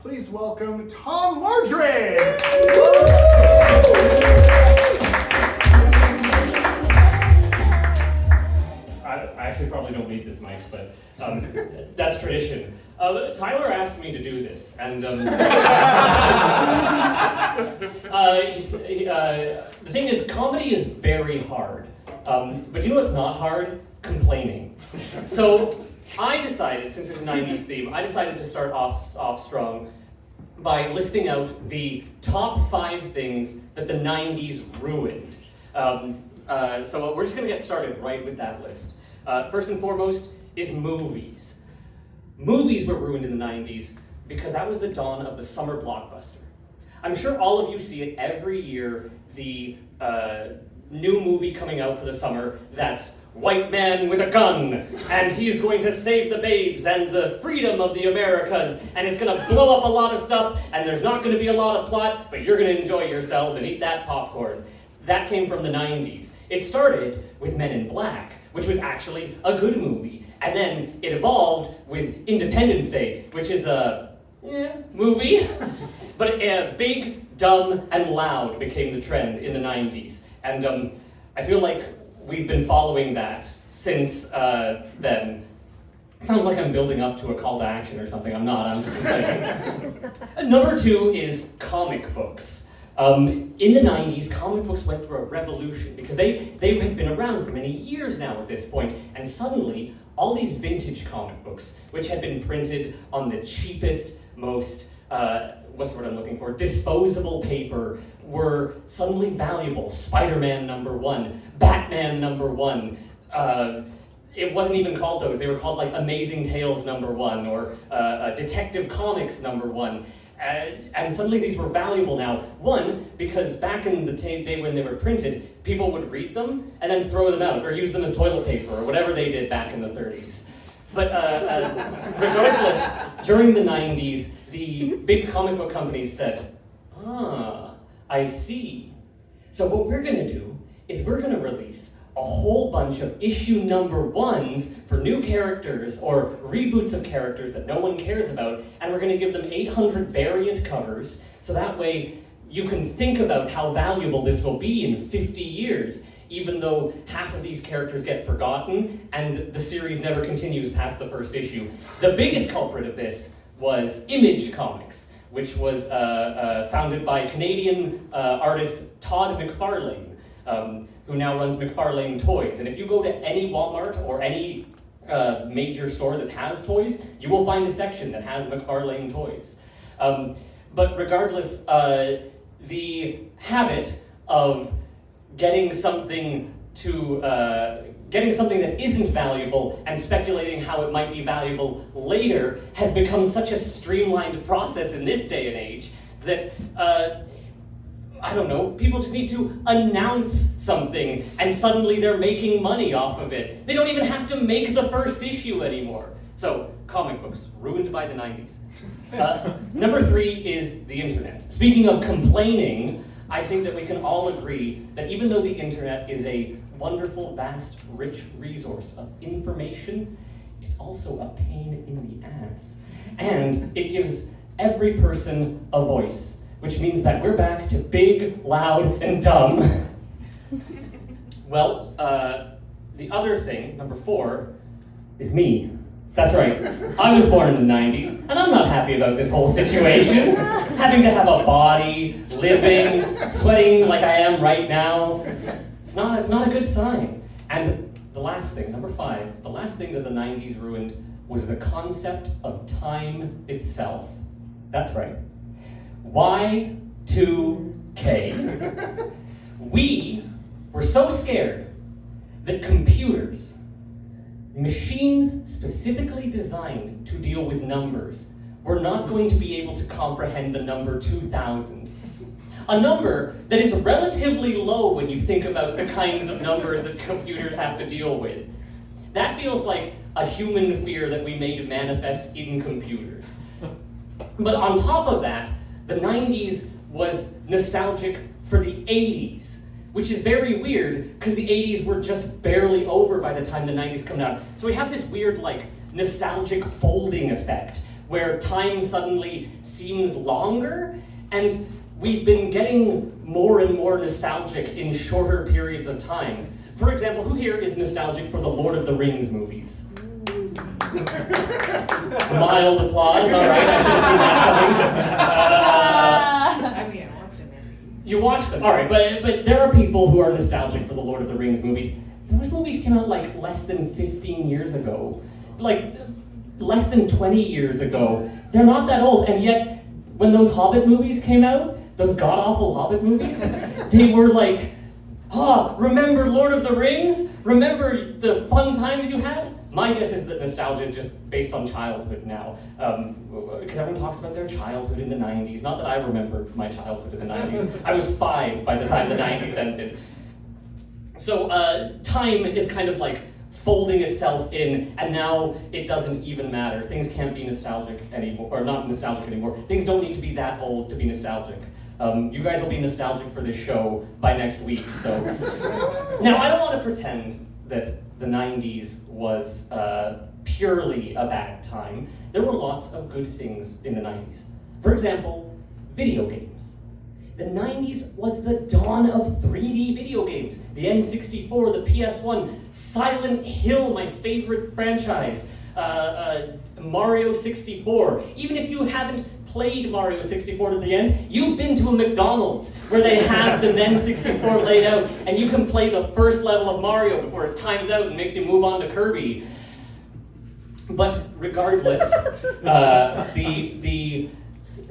Please welcome Tom Mordred! I actually probably don't need this mic, but that's tradition. Tyler asked me to do this, and the thing is, comedy is very hard. But you know what's not hard? Complaining. So I decided, since it's a 90s theme, I decided to start off strong by listing out the top 5 things that the 90s ruined. So we're just going to get started right with that list. First and foremost is movies. Movies were ruined in the 90s because that was the dawn of the summer blockbuster. I'm sure all of you see it every year, the new movie coming out for the summer that's white man with a gun, and he's going to save the babes and the freedom of the Americas, and it's going to blow up a lot of stuff, and there's not going to be a lot of plot, but you're going to enjoy yourselves and eat that popcorn. That came from the 90s. It started with Men in Black, which was actually a good movie, and then it evolved with Independence Day, which is a movie, but big, dumb, and loud became the trend in the 90s. And I feel like we've been following that since then. Sounds like I'm building up to a call to action or something. I'm not, I'm just complaining. Number 2 is comic books. In the 90s, comic books went through a revolution because they had been around for many years now at this point, and suddenly all these vintage comic books, which had been printed on the cheapest, most, what's the word I'm looking for, disposable paper, were suddenly valuable. Spider-Man #1, Batman #1. It wasn't even called those. They were called like Amazing Tales #1 or Detective Comics #1. And suddenly these were valuable now. One, because back in the day when they were printed, people would read them and then throw them out or use them as toilet paper or whatever they did back in the 30s. But regardless, during the 90s, the big comic book companies said, I see. So what we're going to do is we're going to release a whole bunch of issue #1s for new characters or reboots of characters that no one cares about, and we're going to give them 800 variant covers, so that way you can think about how valuable this will be in 50 years, even though half of these characters get forgotten and the series never continues past the first issue. The biggest culprit of this was Image Comics, which was founded by Canadian artist Todd McFarlane, who now runs McFarlane Toys. And if you go to any Walmart or any major store that has toys, you will find a section that has McFarlane Toys. But regardless, the habit of getting something that isn't valuable and speculating how it might be valuable later has become such a streamlined process in this day and age that I don't know, people just need to announce something and suddenly they're making money off of it. They don't even have to make the first issue anymore. So, comic books, ruined by the 90s. Number 3 is the internet. Speaking of complaining, I think that we can all agree that even though the internet is a wonderful, vast, rich resource of information, it's also a pain in the ass. And it gives every person a voice, which means that we're back to big, loud, and dumb. Well, the other thing, number 4, is me. That's right, I was born in the 90s, and I'm not happy about this whole situation. Having to have a body, living, sweating like I am right now, it's not a good sign. And the last thing, number 5, the last thing that the 90s ruined was the concept of time itself. That's right. Y2K. We were so scared that computers, machines specifically designed to deal with numbers, were not going to be able to comprehend the number 2000. A number that is relatively low when you think about the kinds of numbers that computers have to deal with. That feels like a human fear that we made manifest in computers. But on top of that, the 90s was nostalgic for the 80s, which is very weird because the 80s were just barely over by the time the 90s come out. So we have this weird, like, nostalgic folding effect where time suddenly seems longer, and we've been getting more and more nostalgic in shorter periods of time. For example, who here is nostalgic for the Lord of the Rings movies? Mild applause, all right, I should have seen that coming. I mean, I watched them. You watched them, all right, but there are people who are nostalgic for the Lord of the Rings movies. Those movies came out like less than 15 years ago, like less than 20 years ago. They're not that old, and yet when those Hobbit movies came out, those god-awful Hobbit movies, they were like, remember Lord of the Rings? Remember the fun times you had? My guess is that nostalgia is just based on childhood now. Because everyone talks about their childhood in the 90s. Not that I remember my childhood in the 90s. I was 5 by the time the 90s ended. So time is kind of like folding itself in, and now it doesn't even matter. Things can't be nostalgic anymore, or not nostalgic anymore. Things don't need to be that old to be nostalgic. You guys will be nostalgic for this show by next week, so. Now, I don't want to pretend that the 90s was purely a bad time. There were lots of good things in the 90s. For example, video games. The 90s was the dawn of 3D video games. The N64, the PS1, Silent Hill, my favorite franchise, Mario 64. Even if you haven't played Mario 64 to the end, you've been to a McDonald's where they have the N64 laid out and you can play the first level of Mario before it times out and makes you move on to Kirby. But regardless, the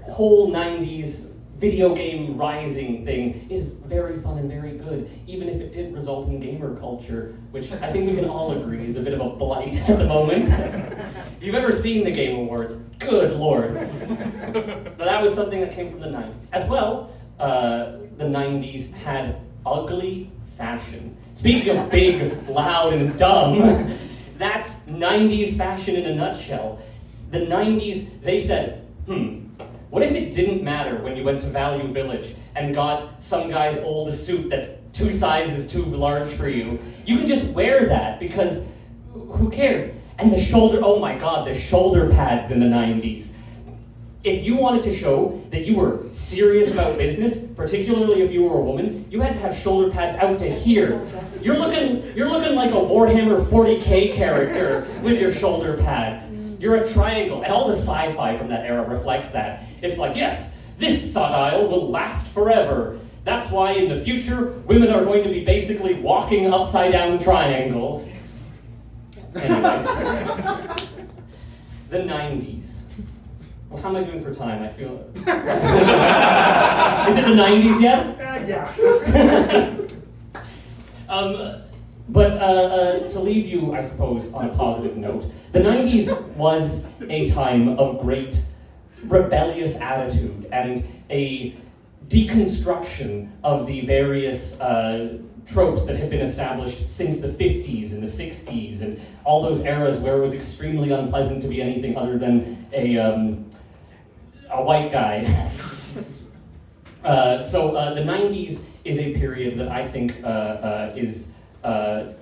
whole 90s video game rising thing is very fun and very good, even if it did result in gamer culture, which I think we can all agree is a bit of a blight at the moment. If you've ever seen the Game Awards, good lord. But that was something that came from the 90s. As well, the 90s had ugly fashion. Speaking of big, loud, and dumb, that's 90s fashion in a nutshell. The 90s, they said, what if it didn't matter when you went to Value Village and got some guy's old suit that's 2 sizes too large for you? You can just wear that because who cares? And the shoulder, oh my god, the shoulder pads in the 90s. If you wanted to show that you were serious about business, particularly if you were a woman, you had to have shoulder pads out to here. You're looking like a Warhammer 40k character with your shoulder pads. You're a triangle, and all the sci-fi from that era reflects that. It's like, yes, this sundial will last forever. That's why in the future, women are going to be basically walking upside down triangles. Anyways, the 90s. Well, how am I doing for time? I feel it. Is it the 90s yet? Yeah. But to leave you, I suppose, on a positive note, the 90s was a time of great rebellious attitude and a deconstruction of the various tropes that had been established since the 50s and the 60s and all those eras where it was extremely unpleasant to be anything other than a white guy. So the 90s is a period that I think is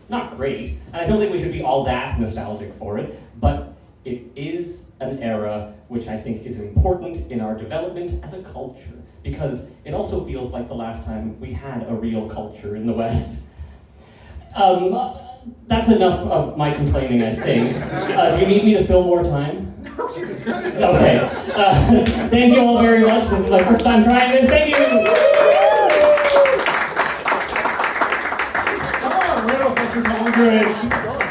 not great, and I don't think we should be all that nostalgic for it, but it is an era which I think is important in our development as a culture, because it also feels like the last time we had a real culture in the West. That's enough of my complaining, I think. Do you need me to fill more time? Okay. Thank you all very much. This is my first time trying this. Thank you! Come on, Mordred.